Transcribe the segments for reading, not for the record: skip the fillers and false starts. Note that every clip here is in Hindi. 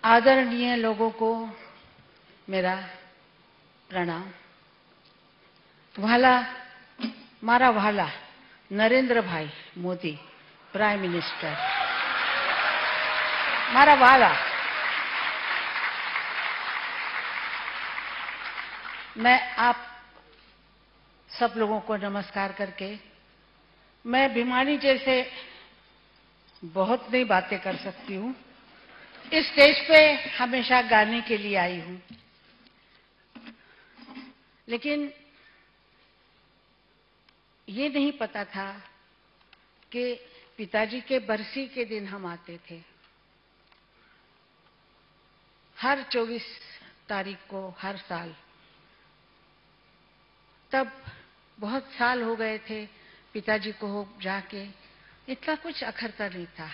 आदरणीय लोगों को मेरा प्रणाम। मारा वाला नरेंद्र भाई मोदी प्राइम मिनिस्टर, मारा वाला, मैं आप सब लोगों को नमस्कार करके, मैं बीमारी जैसे बहुत नई बातें कर सकती हूँ। इस स्टेज पे हमेशा गाने के लिए आई हूँ, लेकिन ये नहीं पता था कि पिताजी के बरसी के दिन हम आते थे। हर 24 तारीख को हर साल, तब बहुत साल हो गए थे पिताजी को हो जाके, इतना कुछ अखरता नहीं था।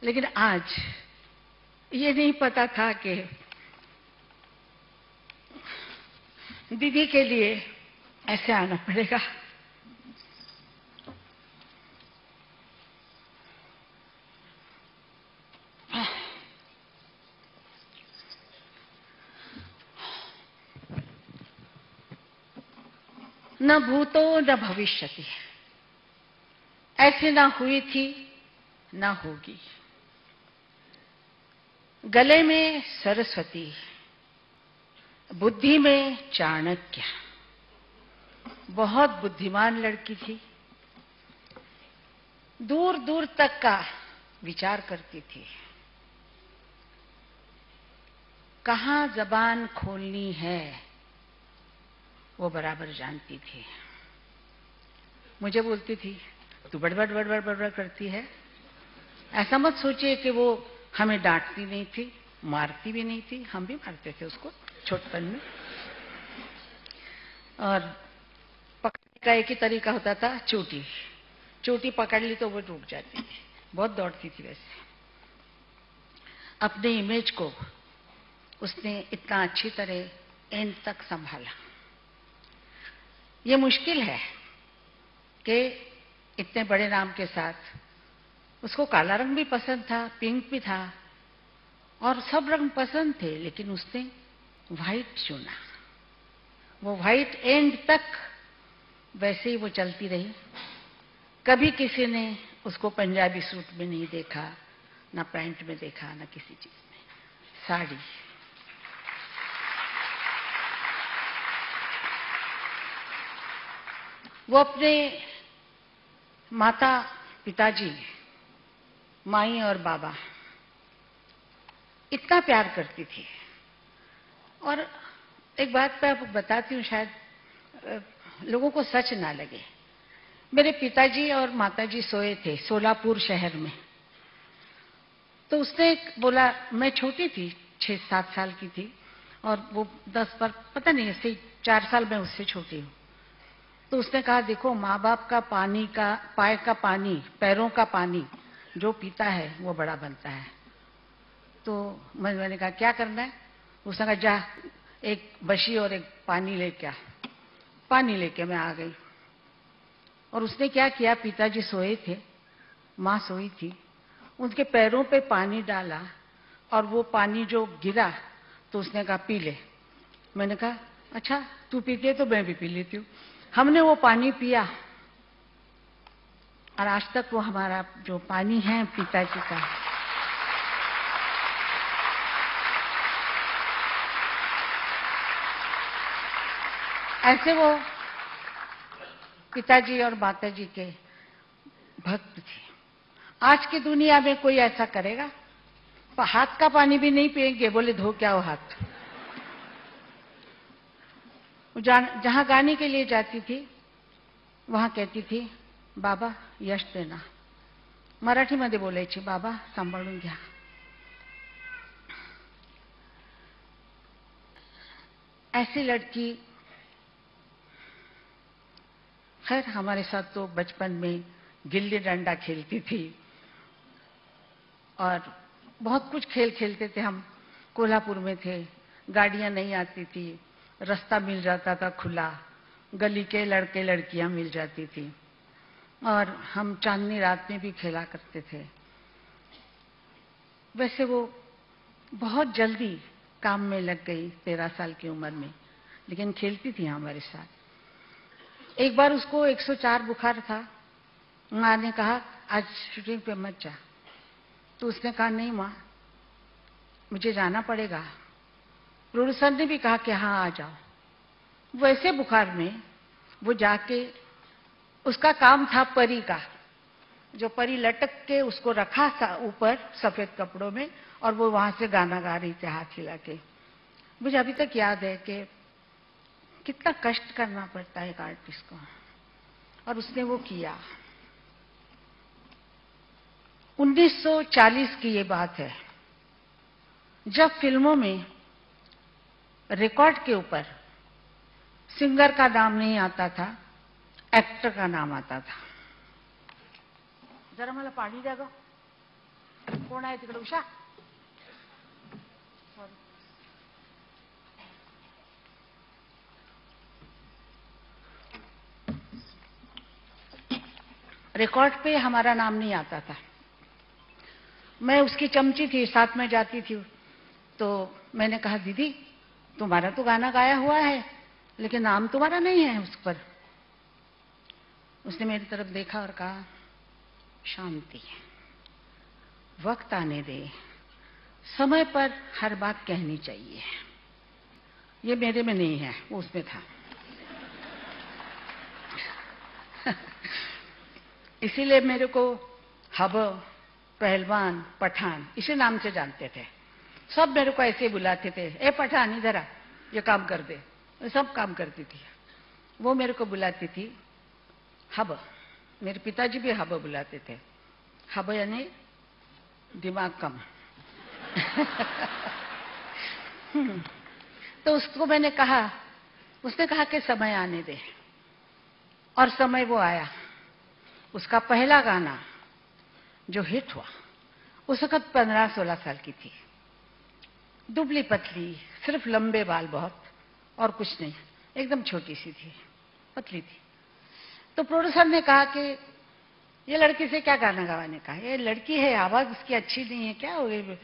लेकिन आज ये नहीं पता था कि दीदी के लिए ऐसे आना पड़ेगा। न भूतो न भविष्यति, ऐसे ना हुई थी ना होगी। गले में सरस्वती, बुद्धि में चाणक्य, बहुत बुद्धिमान लड़की थी। दूर दूर तक का विचार करती थी, कहाँ जबान खोलनी है वो बराबर जानती थी। मुझे बोलती थी, तू बड़बड़ बड़बड़ बड़बड़ करती है। ऐसा मत सोचिए कि वो हमें डांटती नहीं थी, मारती भी नहीं थी, हम भी मारते थे उसको छोटपन में। और पकड़ने का एक ही तरीका होता था, चोटी। चोटी पकड़ ली तो वो टूट जाती थी। बहुत दौड़ती थी। वैसे अपने इमेज को उसने इतना अच्छी तरह एंड तक संभाला। ये मुश्किल है कि इतने बड़े नाम के साथ, उसको काला रंग भी पसंद था, पिंक भी था, और सब रंग पसंद थे, लेकिन उसने व्हाइट चुना। वो व्हाइट एंड तक वैसे ही वो चलती रही। कभी किसी ने उसको पंजाबी सूट में नहीं देखा, ना पैंट में देखा, ना किसी चीज में। साड़ी। वो अपने माता पिताजी, माई और बाबा, इतना प्यार करती थी। और एक बात मैं आपको बताती हूँ, शायद लोगों को सच ना लगे। मेरे पिताजी और माताजी सोए थे सोलापुर शहर में। तो उसने बोला, मैं छोटी थी, 6-7 साल की थी, और वो 10 पर पता नहीं, ऐसे 4 साल मैं उससे छोटी हूँ। तो उसने कहा, देखो, माँ बाप का पानी का, पाए का पानी, पैरों का पानी जो पीता है वो बड़ा बनता है। तो मैंने कहा, क्या करना है? उसने कहा, जा एक बशी और एक पानी लेके आ। पानी लेके मैं आ गई। और उसने क्या किया, पिताजी सोए थे, माँ सोई थी, उनके पैरों पे पानी डाला, और वो पानी जो गिरा तो उसने कहा, पी ले। मैंने कहा, अच्छा तू पीती है तो मैं भी पी लेती हूँ। हमने वो पानी पिया, और आज तक वो हमारा जो पानी है पिताजी का, ऐसे वो पिताजी और माताजी के भक्त थे। आज की दुनिया में कोई ऐसा करेगा? हाथ का पानी भी नहीं पिएंगे, बोले धो क्या हो हाथ। जहां गाने के लिए जाती थी, वहां कहती थी, बाबा यश देना। मराठीमध्ये बोलायची, बाबा सांभाळून घ्या। ऐसी लड़की, खैर हमारे साथ तो बचपन में गिल्ली डंडा खेलती थी, और बहुत कुछ खेल खेलते थे हम। कोल्हापुर में थे, गाड़ियां नहीं आती थी, रास्ता मिल जाता था खुला, गली के लड़के लड़कियां मिल जाती थी, और हम चांदनी रात में भी खेला करते थे। वैसे वो बहुत जल्दी काम में लग गई 13 साल की उम्र में, लेकिन खेलती थी हमारे साथ। एक बार उसको 104 बुखार था। माँ ने कहा आज शूटिंग पे मत जा, तो उसने कहा नहीं माँ, मुझे जाना पड़ेगा। प्रोड्यूसर ने भी कहा कि हाँ आ जाओ। वैसे बुखार में वो जाके, उसका काम था परी का, जो परी लटक के उसको रखा था ऊपर सफेद कपड़ों में, और वो वहां से गाना गा रही थी हाथ हिला के। मुझे अभी तक याद है कि कितना कष्ट करना पड़ता है एक आर्टिस्ट को, और उसने वो किया। 1940 की ये बात है, जब फिल्मों में रिकॉर्ड के ऊपर सिंगर का नाम नहीं आता था, एक्टर का नाम आता था। जरा मला पाणी द्या ग, कोण आहे तिकडे? उषा, रिकॉर्ड पे हमारा नाम नहीं आता था। मैं उसकी चमची थी, साथ में जाती थी, तो मैंने कहा दीदी तुम्हारा तो गाना गाया हुआ है, लेकिन नाम तुम्हारा नहीं है उस पर। उसने मेरी तरफ देखा और कहा शांति, वक्त आने दे, समय पर हर बात कहनी चाहिए। ये मेरे में नहीं है, वो उसमें था। इसीलिए मेरे को हब, पहलवान, पठान इसी नाम से जानते थे। सब मेरे को ऐसे बुलाते थे, ए पठान इधर आ, ये काम कर दे। मैं सब काम करती थी। वो मेरे को बुलाती थी हब। मेरे पिताजी भी हब बुलाते थे। हब यानी दिमाग कम। तो उसको मैंने कहा, उसने कहा कि समय आने दे, और समय वो आया। उसका पहला गाना जो हिट हुआ, उस वक्त 15-16 साल की थी, दुबली पतली, सिर्फ लंबे बाल बहुत, और कुछ नहीं, एकदम छोटी सी थी, पतली थी। तो प्रोड्यूसर ने कहा कि ये लड़की से क्या गाना गवाने का, ये लड़की है, आवाज उसकी अच्छी नहीं है, क्या हो गई,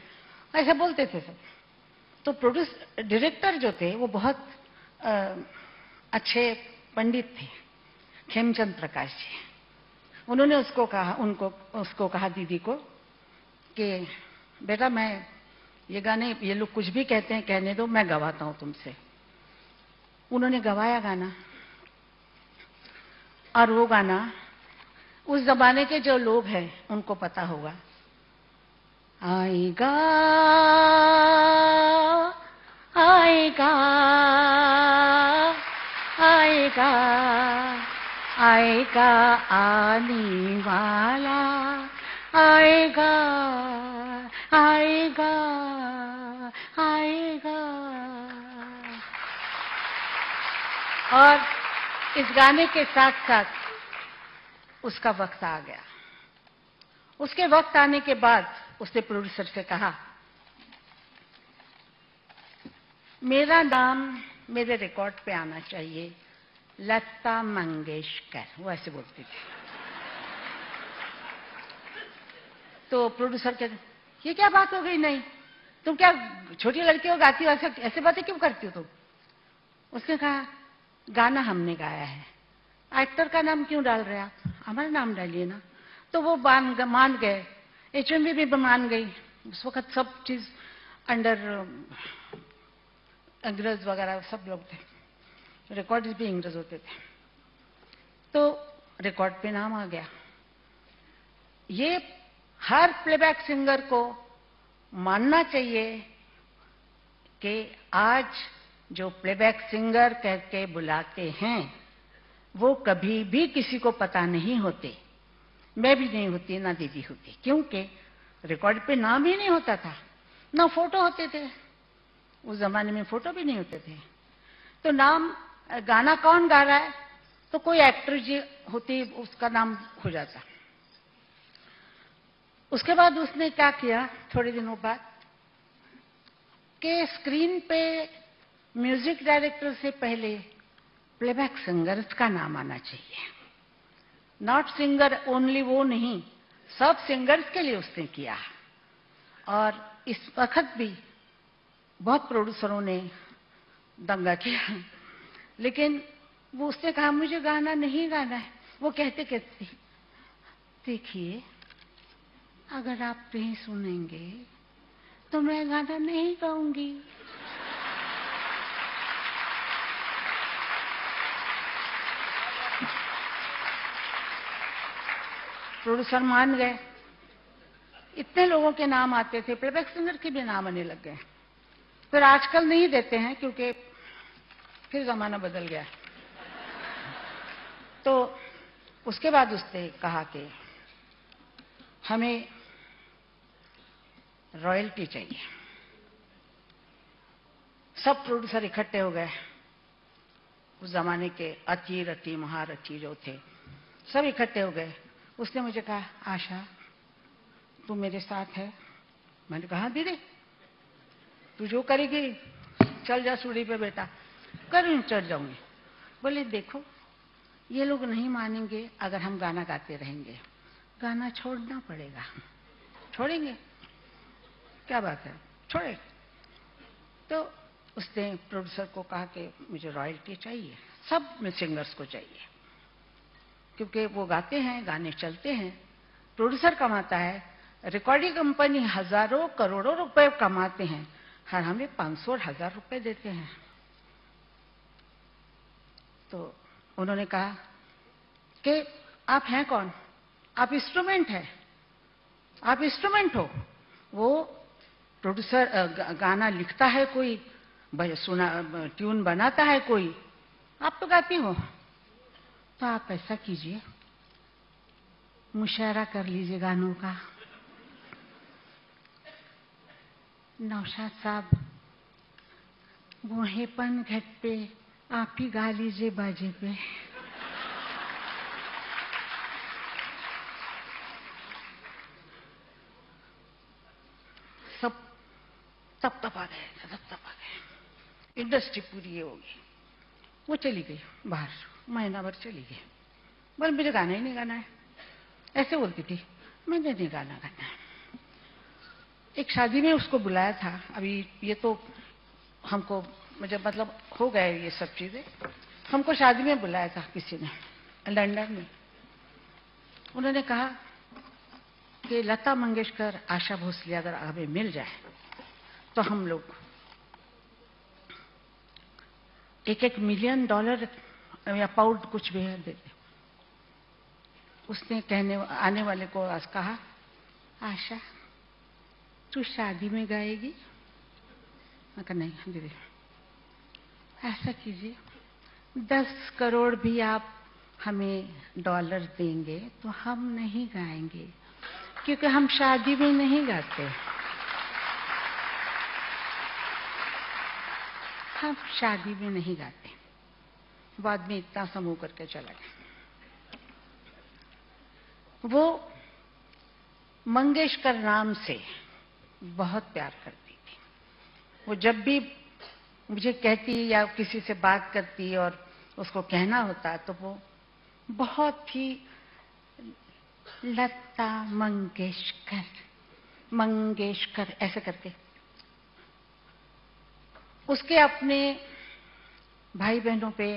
ऐसे बोलते थे सब। तो डायरेक्टर जो थे वो बहुत अच्छे पंडित थे, खेमचंद प्रकाश जी। उन्होंने उसको कहा दीदी को कि बेटा मैं ये गाने, ये लोग कुछ भी कहते हैं कहने दो, मैं गवाता हूं तुमसे। उन्होंने गवाया गाना, और वो गाना उस जमाने के जो लोग हैं उनको पता होगा। आएगा आएगा आएगा आएगा आने वाला, आएगा आएगा आएगा। और इस गाने के साथ साथ उसका वक्त आ गया। उसके वक्त आने के बाद उसने प्रोड्यूसर से कहा मेरा नाम मेरे रिकॉर्ड पे आना चाहिए, लता मंगेशकर। वो ऐसे बोलती थी। तो प्रोड्यूसर कहते ये क्या बात हो गई, नहीं तुम क्या छोटी लड़की हो, गाती हो, ऐसे बातें क्यों करती हो तुम? उसने कहा गाना हमने गाया है, एक्टर का नाम क्यों डाल रहे आप, हमारा नाम डालिए ना। तो वो मान गए, HMV भी मान गई। उस वक्त सब चीज अंडर अंग्रेज वगैरह सब लोग थे, रिकॉर्ड भी अंग्रेज होते थे। तो रिकॉर्ड पे नाम आ गया। ये हर प्लेबैक सिंगर को मानना चाहिए कि आज जो प्लेबैक सिंगर कह के बुलाते हैं वो कभी भी किसी को पता नहीं होते। मैं भी नहीं होती, ना दीदी होती, क्योंकि रिकॉर्ड पे नाम ही नहीं होता था, ना फोटो होते थे। उस जमाने में फोटो भी नहीं होते थे। तो नाम, गाना कौन गा रहा है, तो कोई एक्टर जी होती, उसका नाम हो जाता। उसके बाद उसने क्या किया थोड़े दिनों बाद, कि स्क्रीन पे म्यूजिक डायरेक्टर से पहले प्लेबैक सिंगर्स का नाम आना चाहिए। नॉट सिंगर ओनली, वो नहीं, सब सिंगर्स के लिए उसने किया। और इस वक्त भी बहुत प्रोड्यूसरों ने दंगा किया, लेकिन वो उसने कहा मुझे गाना नहीं गाना है। वो कहते कहते देखिए, अगर आप नहीं सुनेंगे तो मैं गाना नहीं गाऊंगी। प्रोड्यूसर मान गए। इतने लोगों के नाम आते थे, प्लेबैक सिंगर के भी नाम आने लग गए। फिर आजकल नहीं देते हैं क्योंकि फिर जमाना बदल गया। तो उसके बाद उसने कहा कि हमें रॉयल्टी चाहिए। सब प्रोड्यूसर इकट्ठे हो गए। उस जमाने के अति रति महारथी जो थे सब इकट्ठे हो गए। उसने मुझे कहा आशा तू मेरे साथ है। मैंने कहा दीदी तू जो करेगी चल जा सूढ़ी पे बेटा, कर चढ़ जाऊंगी। बोले देखो ये लोग नहीं मानेंगे अगर हम गाना गाते रहेंगे, गाना छोड़ना पड़ेगा। छोड़ेंगे? क्या बात है, छोड़े। तो उसने प्रोड्यूसर को कहा कि मुझे रॉयल्टी चाहिए, सब सिंगर्स को चाहिए, क्योंकि वो गाते हैं, गाने चलते हैं, प्रोड्यूसर कमाता है, रिकॉर्डिंग कंपनी हजारों करोड़ों रुपए कमाते हैं, हर हमें 500 और 1000 रुपए देते हैं। तो उन्होंने कहा कि आप हैं कौन? आप इंस्ट्रूमेंट है, आप इंस्ट्रूमेंट हो। वो प्रोड्यूसर गाना लिखता है कोई, सुना ट्यून बनाता है कोई, आप तो गाती हो। तो आप ऐसा कीजिए, मुशायरा कर लीजिए गानों का। नौशाद साहब बूढ़ेपन घट पे आप ही गा लीजिए बाजे पे। सब तब तब आ गए। इंडस्ट्री पूरी ये होगी। वो चली गई बाहर, महीना भर चली गई। बोल मुझे गाना ही नहीं गाना है, ऐसे बोलती थी। मैंने नहीं गाना गाना है। एक शादी में उसको बुलाया था। अभी ये तो हमको मुझे मतलब हो गए ये सब चीजें। हमको शादी में बुलाया था किसी ने लंदन में। उन्होंने कहा कि लता मंगेशकर, आशा भोसले अगर हमें मिल जाए तो हम लोग $1-1 मिलियन या पाउंड कुछ भी है देते। उसने आने वाले को आज कहा आशा तू शादी में गाएगी? मैं कहा नहीं दीदी। ऐसा कीजिए 10 करोड़ भी आप हमें डॉलर देंगे तो हम नहीं गाएंगे, क्योंकि हम शादी में नहीं गाते। हम शादी में नहीं गाते। बाद में इतना समूह करके चला गया। वो मंगेशकर नाम से बहुत प्यार करती थी। वो जब भी मुझे कहती या किसी से बात करती और उसको कहना होता तो वो बहुत ही लता मंगेशकर मंगेशकर ऐसे करके। उसके अपने भाई बहनों पे,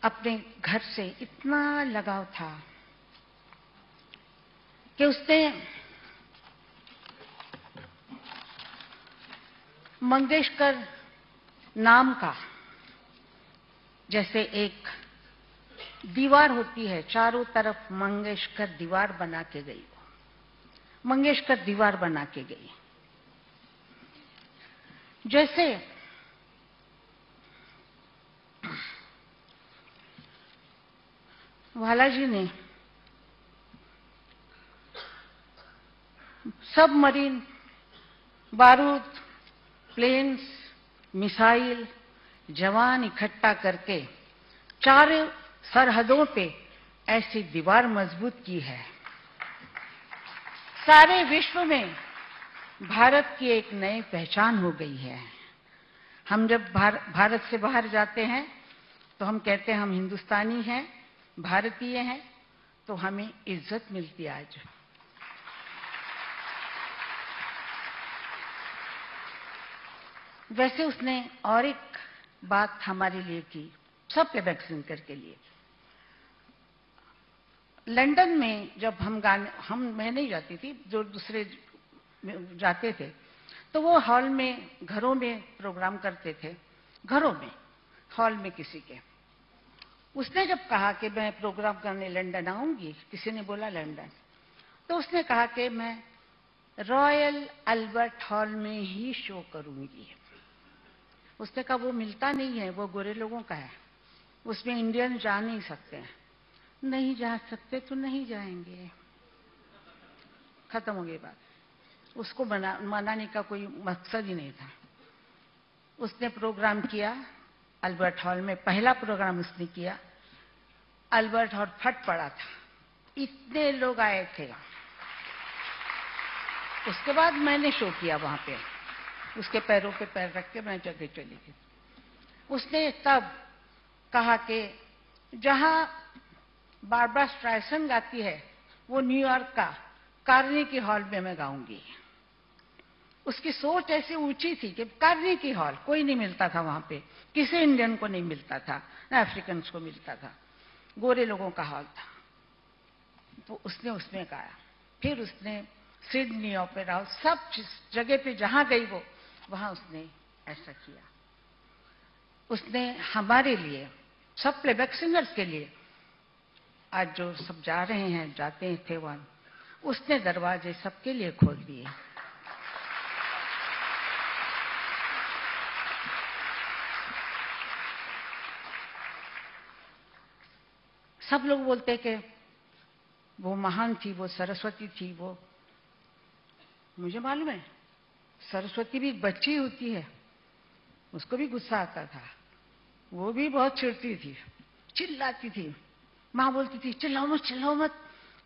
अपने घर से इतना लगाव था कि उसने मंगेशकर नाम का, जैसे एक दीवार होती है चारों तरफ मंगेशकर दीवार बना के गई। मंगेशकर दीवार बना के गई। जैसे वालाजी ने सबमरीन, बारूद, प्लेन्स, मिसाइल, जवान इकट्ठा करके चारों सरहदों पे ऐसी दीवार मजबूत की है। सारे विश्व में भारत की एक नई पहचान हो गई है। हम जब भारत से बाहर जाते हैं तो हम कहते हैं हम हिंदुस्तानी हैं, भारतीय हैं, तो हमें इज्जत मिलती है। आज वैसे उसने और एक बात हमारे लिए की, सब प्लेबैक सिंगर के लिए। लंदन में जब मैं नहीं जाती थी, जो दूसरे जाते थे, तो वो हॉल में, घरों में प्रोग्राम करते थे, घरों में, हॉल में किसी के। उसने जब कहा कि मैं प्रोग्राम करने लंदन आऊंगी, किसी ने बोला लंदन, तो उसने कहा कि मैं रॉयल अल्बर्ट हॉल में ही शो करूंगी। उसने कहा वो मिलता नहीं है, वो गोरे लोगों का है, उसमें इंडियन जा नहीं सकते हैं। नहीं जा सकते तो नहीं जाएंगे, खत्म हो गई बात। उसको मनाने का कोई मकसद ही नहीं था। उसने प्रोग्राम किया अल्बर्ट हॉल में, पहला प्रोग्राम उसने किया। अल्बर्ट हॉल फट पड़ा था, इतने लोग आए थे। उसके बाद मैंने शो किया वहां पे, उसके पैरों पे पैर रख के मैं जगह चली गई। उसने तब कहा कि जहां बारबरा स्ट्राइसन गाती है वो न्यूयॉर्क का कार्नेगी हॉल में मैं गाऊंगी। उसकी सोच ऐसी ऊंची थी कि कार्नेगी हॉल कोई नहीं मिलता था वहां पे, किसी इंडियन को नहीं मिलता था, ना अफ्रीकन को मिलता था, गोरे लोगों का हॉल था। तो उसने उसमें गाया। फिर उसने सिडनी ओपेरा हाउस, सब जगह पे जहां गई वो, वहां उसने ऐसा किया। उसने हमारे लिए, सब प्लेबैक सिंगर्स के लिए, आज जो सब जा रहे हैं, जाते थे वहां, उसने दरवाजे सबके लिए खोल दिए। सब लोग बोलते कि वो महान थी, वो सरस्वती थी। वो मुझे मालूम है, सरस्वती भी एक बच्ची होती है, उसको भी गुस्सा आता था, वो भी बहुत चिढ़ती थी, चिल्लाती थी। माँ बोलती थी चिल्लाओ मत,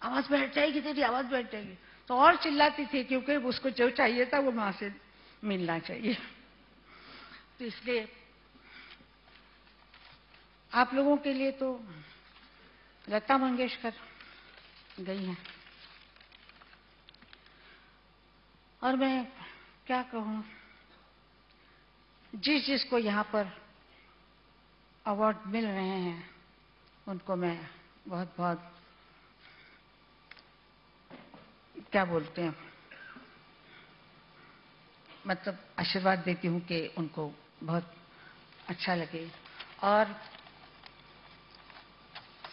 आवाज बैठ जाएगी तेरी, आवाज बैठ जाएगी। तो और चिल्लाती थी, क्योंकि उसको जो चाहिए था वो माँ से मिलना चाहिए। तो इसलिए आप लोगों के लिए तो लता मंगेशकर गई हैं, और मैं क्या कहूं, जिसको यहां पर अवार्ड मिल रहे हैं उनको मैं बहुत बहुत क्या बोलते हैं, मतलब आशीर्वाद देती हूं कि उनको बहुत अच्छा लगे। और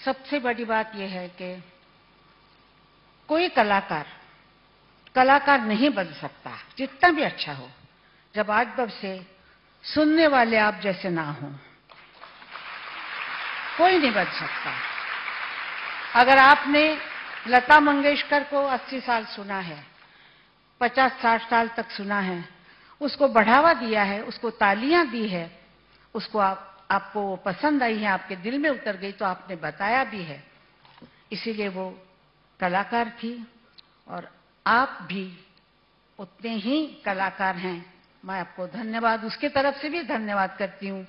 सबसे बड़ी बात यह है कि कोई कलाकार नहीं बन सकता, जितना भी अच्छा हो, जब आज तक से सुनने वाले आप जैसे ना हो। कोई नहीं बन सकता। अगर आपने लता मंगेशकर को 80 साल सुना है, 50-60 साल तक सुना है, उसको बढ़ावा दिया है, उसको तालियां दी है, उसको आपको वो पसंद आई है, आपके दिल में उतर गई, तो आपने बताया भी है, इसीलिए वो कलाकार थी। और आप भी उतने ही कलाकार हैं। मैं आपको धन्यवाद, उसके तरफ से भी धन्यवाद करती हूं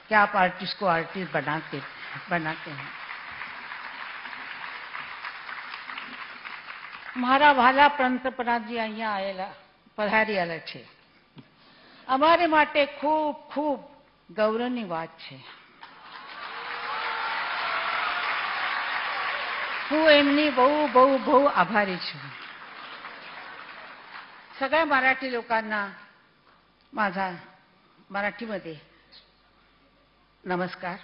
कि आप आर्टिस्ट को आर्टिस्ट बनाते हैं। મારા વહાલા પંતપ્રધાનજી અહીંયા આવેલા, પધારેલા છે, અમારે માટે ખૂબ ખૂબ ગૌરવની વાત છે। હું એમની બહુ બહુ બહુ આભારી છું। सगळ्या मराठी लोकांना माझा मराठीमध्ये नमस्कार।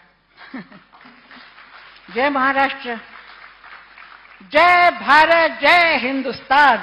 जय महाराष्ट्र, जय भारत, जय हिंदुस्तान।